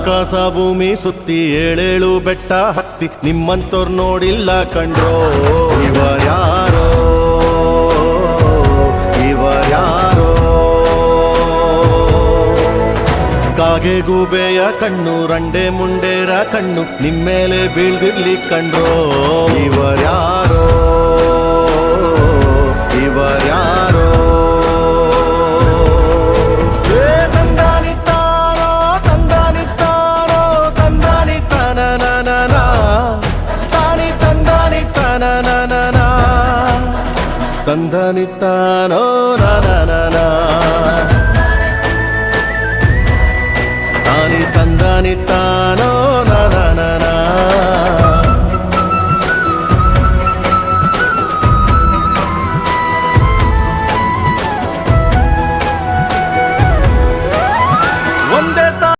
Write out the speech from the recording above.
ಆಕಾಶ ಭೂಮಿ ಸುತ್ತಿ ಏಳೇಳು ಬೆಟ್ಟ ಹತ್ತಿ ನಿಮ್ಮಂತೋರ್ ನೋಡಿಲ್ಲ ಕಂಡ್ರೋ ಇವರ್ಯಾರೋ ಇವರ್ಯಾರೋ ಕಾಗೆ ಗೂಬೆಯ ಕಣ್ಣು ರಂಡೆ ಮುಂಡೇರ ಕಣ್ಣು ನಿಮ್ಮೇಲೆ ಬೀಳ್ದಿರ್ಲಿ ಕಂಡ್ರೋ ಇವರ್ಯಾರೋ ಇವರ್ಯಾರೋ ತಂದಾನಿತ್ತಾರೋ ತಂದಾನಿತ್ತಾರೋ ತಂದಾನಿತ್ತನನನನ ತಾನಿ ತಂದಾನಿತ್ತನನನನ ತಂದಾನಿತ್ತಾನೋ ನನನನ